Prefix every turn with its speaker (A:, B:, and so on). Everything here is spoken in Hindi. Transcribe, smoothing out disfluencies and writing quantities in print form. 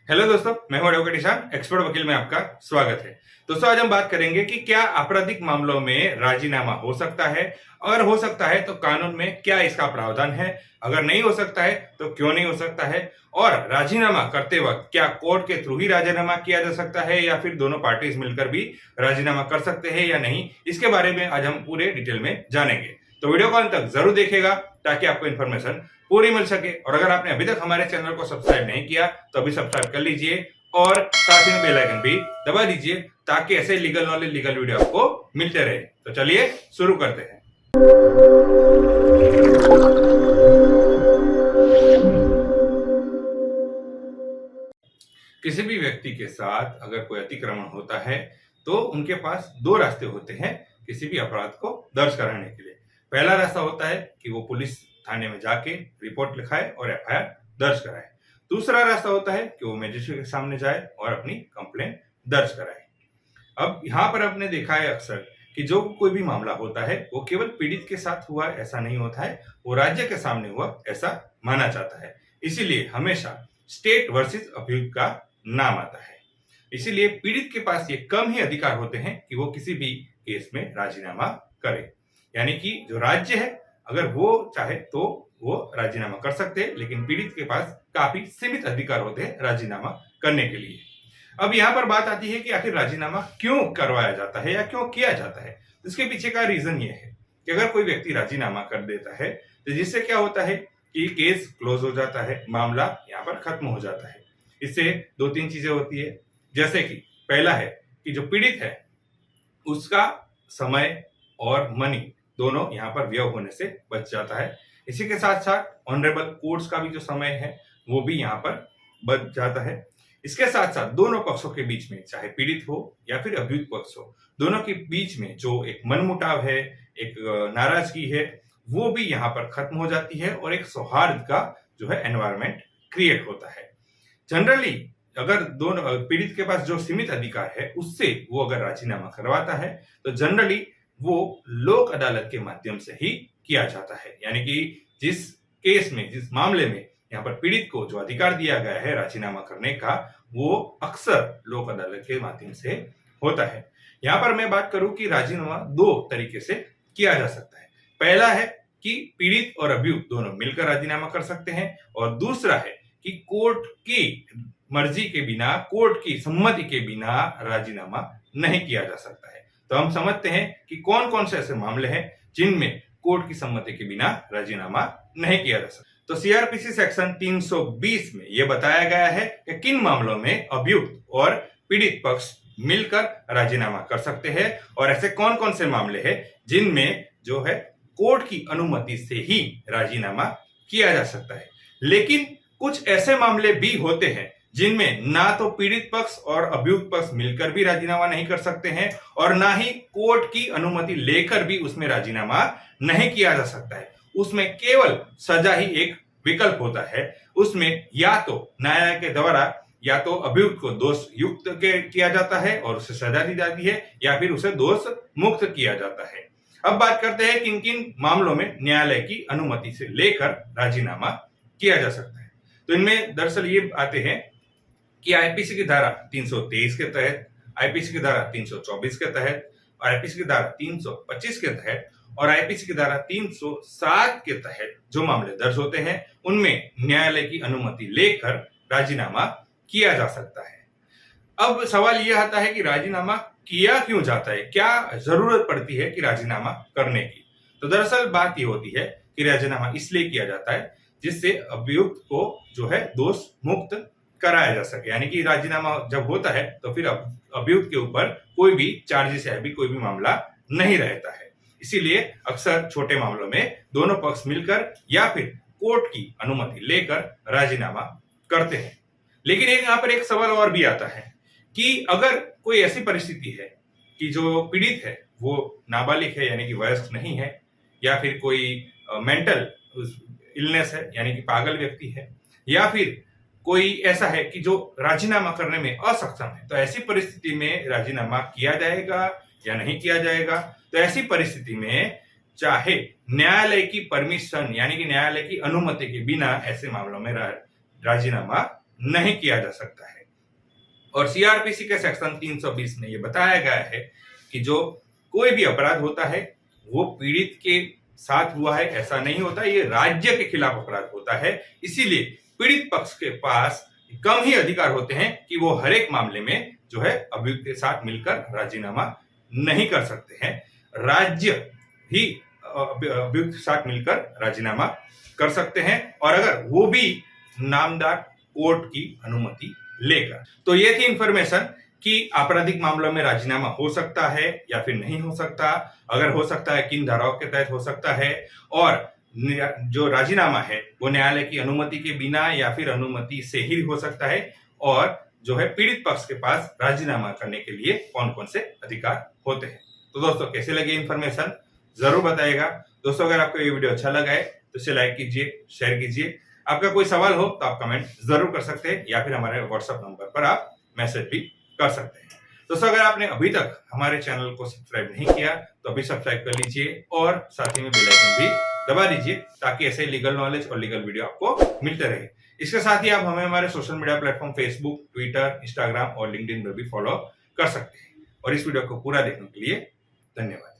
A: हेलो दोस्तों, मैं हूं एडवोकेट ईशान, एक्सपर्ट वकील में आपका स्वागत है। दोस्तों, आज हम बात करेंगे कि क्या आपराधिक मामलों में राजीनामा हो सकता है। अगर हो सकता है तो कानून में क्या इसका प्रावधान है, अगर नहीं हो सकता है तो क्यों नहीं हो सकता है, और राजीनामा करते वक्त क्या कोर्ट के थ्रू ही राजीनामा किया जा सकता है या फिर दोनों पार्टीज मिलकर भी राजीनामा कर सकते हैं या नहीं, इसके बारे में आज हम पूरे डिटेल में जानेंगे। तो वीडियो को अंत तक जरूर देखिएगा ताकि आपको इन्फॉर्मेशन पूरी मिल सके। और अगर आपने अभी तक हमारे चैनल को सब्सक्राइब नहीं किया तो अभी सब्सक्राइब कर लीजिए और साथ ही में बेल आइकन भी दबा दीजिए ताकि ऐसे लीगल नॉलेज लीगल वीडियो आपको मिलते रहे। तो चलिए शुरू करते हैं। किसी भी व्यक्ति के साथ अगर कोई अतिक्रमण होता है तो उनके पास दो रास्ते होते हैं किसी भी अपराध को दर्ज कराने के लिए। पहला रास्ता होता है कि वो पुलिस थाने में जाके रिपोर्ट लिखाए और एफआईआर दर्ज कराए। दूसरा रास्ता होता है कि वो मजिस्ट्रेट के सामने जाए और अपनी कंप्लेंट दर्ज कराए। अब यहाँ पर आपने देखा है अक्सर कि जो कोई भी मामला होता है वो केवल पीड़ित के साथ हुआ ऐसा नहीं होता है, वो राज्य के सामने हुआ ऐसा माना जाता है। इसीलिए हमेशा स्टेट वर्सेस अभियुक्त का नाम आता है। इसीलिए पीड़ित के पास ये कम ही अधिकार होते हैं कि वो किसी भी केस में राजीनामा करे। यानी कि जो राज्य है अगर वो चाहे तो वो राजीनामा कर सकते हैं, लेकिन पीड़ित के पास काफी सीमित अधिकार होते हैं राजीनामा करने के लिए। अब यहाँ पर बात आती है कि आखिर राजीनामा क्यों करवाया जाता है या क्यों किया जाता है। इसके पीछे का रीजन ये है कि अगर कोई व्यक्ति राजीनामा कर देता है तो जिससे क्या होता है कि केस क्लोज हो जाता है, मामला यहाँ पर खत्म हो जाता है। इससे दो तीन चीजें होती है, जैसे कि पहला है कि जो पीड़ित है उसका समय और मनी दोनों यहाँ पर व्यय होने से बच जाता है। इसी के साथ साथ ऑनरेबल कोर्ट्स का भी जो समय है वो भी यहाँ पर बच जाता है। इसके साथ साथ दोनों पक्षों के बीच में, चाहे पीड़ित हो या फिर अभियुक्त पक्ष हो, दोनों के बीच में जो एक मनमुटाव है, एक नाराजगी है, वो भी यहाँ पर खत्म हो जाती है और एक सौहार्द का जो है एनवायरमेंट क्रिएट होता है। जनरली अगर दोनों पीड़ित के पास जो सीमित अधिकार है उससे वो अगर राजीनामा करवाता है तो जनरली वो लोक अदालत के माध्यम से ही किया जाता है। यानी कि जिस केस में, जिस मामले में यहाँ पर पीड़ित को जो अधिकार दिया गया है राजीनामा करने का, वो अक्सर लोक अदालत के माध्यम से होता है। यहाँ पर मैं बात करूं कि राजीनामा दो तरीके से किया जा सकता है। पहला है कि पीड़ित और अभियुक्त दोनों मिलकर राजीनामा कर सकते हैं, और दूसरा है कि कोर्ट की मर्जी के बिना, कोर्ट की सम्मति के बिना राजीनामा नहीं किया जा सकता है। तो हम समझते हैं कि कौन कौन से ऐसे मामले हैं जिनमें कोर्ट की सम्मति के बिना राजीनामा नहीं किया जा सकता। तो सीआरपीसी सेक्शन 320 में यह बताया गया है कि किन मामलों में अभियुक्त और पीड़ित पक्ष मिलकर राजीनामा कर सकते हैं, और ऐसे कौन कौन से मामले हैं जिनमें जो है कोर्ट की अनुमति से ही राजीनामा किया जा सकता है। लेकिन कुछ ऐसे मामले भी होते हैं जिनमें ना तो पीड़ित पक्ष और अभियुक्त पक्ष मिलकर भी राजीनामा नहीं कर सकते हैं और ना ही कोर्ट की अनुमति लेकर भी उसमें राजीनामा नहीं किया जा सकता है। उसमें केवल सजा ही एक विकल्प होता है। उसमें या तो न्यायालय के द्वारा या तो अभियुक्त को दोष युक्त किया जाता है और उसे सजा दी जाती है, या फिर उसे दोष मुक्त किया जाता है। अब बात करते हैं किन किन मामलों में न्यायालय की अनुमति से लेकर राजीनामा किया जा सकता है। तो इनमें दरअसल ये आते हैं कि आईपीसी की धारा 323 के तहत, आईपीसी की धारा 324 के तहत, और आईपीसी की धारा 325 के तहत और आईपीसी की धारा 307 के तहत जो मामले दर्ज होते हैं उनमें न्यायालय की अनुमति लेकर राजीनामा किया जा सकता है। अब सवाल यह आता है कि राजीनामा किया क्यों जाता है, क्या जरूरत पड़ती है कि राजीनामा करने की। तो दरअसल बात यह होती है कि राजीनामा इसलिए किया जाता है जिससे अभियुक्त को जो है दोष मुक्त कराया जा सके। यानी कि राजीनामा जब होता है तो फिर अभियुक्त के ऊपर कोई भी चार्जेस है, भी कोई भी मामला नहीं रहता है। इसीलिए अक्सर छोटे मामलों में दोनों पक्ष मिलकर या फिर कोर्ट की अनुमति लेकर राजीनामा करते हैं। लेकिन एक यहाँ पर एक सवाल और भी आता है कि अगर कोई ऐसी परिस्थिति है कि जो पीड़ित है वो नाबालिग है, यानी कि वयस्क नहीं है, या फिर कोई मेंटल इलनेस है यानी कि पागल व्यक्ति है, या फिर कोई ऐसा है कि जो राजीनामा करने में असक्षम है, तो ऐसी परिस्थिति में राजीनामा किया जाएगा या नहीं किया जाएगा। तो ऐसी परिस्थिति में चाहे न्यायालय की परमिशन यानी कि न्यायालय की अनुमति के बिना ऐसे मामलों में राजीनामा नहीं किया जा सकता है। और सीआरपीसी के सेक्शन 320 में ये बताया गया है कि जो कोई भी अपराध होता है वो पीड़ित के साथ हुआ है ऐसा नहीं होता, ये राज्य के खिलाफ अपराध होता है। इसीलिए पीड़ित पक्ष के पास कम ही अधिकार होते हैं कि वो हर एक मामले में जो है अभियुक्त के साथ मिलकर राजीनामा नहीं कर सकते हैं। राज्य ही अभियुक्त के साथ मिलकर राजीनामा कर सकते हैं, और अगर वो भी नामदार कोर्ट की अनुमति लेकर। तो ये थी इंफॉर्मेशन कि आपराधिक मामलों में राजीनामा हो सकता है या फिर नहीं हो सकता, अगर हो सकता है किन धाराओं के तहत हो सकता है, और जो राजीनामा है वो न्यायालय की अनुमति के बिना या फिर अनुमति से ही हो सकता है, और जो है पीड़ित पक्ष के पास राजीनामा करने के लिए कौन कौन से अधिकार होते हैं। तो दोस्तों कैसे लगे इंफॉर्मेशन जरूर बताइएगा। दोस्तों अगर आपको ये वीडियो अच्छा लगा है तो इसे लाइक कीजिए, शेयर कीजिए। आपका कोई सवाल हो तो आप कमेंट जरूर कर सकते हैं या फिर हमारे व्हाट्सएप नंबर पर आप मैसेज भी कर सकते हैं। दोस्तों अगर आपने अभी तक हमारे चैनल को सब्सक्राइब नहीं किया तो अभी सब्सक्राइब कर लीजिए और साथ ही में बेल आइकन भी दबा दीजिए ताकि ऐसे लीगल नॉलेज और लीगल वीडियो आपको मिलते रहे। इसके साथ ही आप हमें हमारे social media platform Facebook, Twitter, Instagram और लिंक्डइन पर भी फॉलो कर सकते हैं। और इस वीडियो को पूरा देखने के लिए धन्यवाद।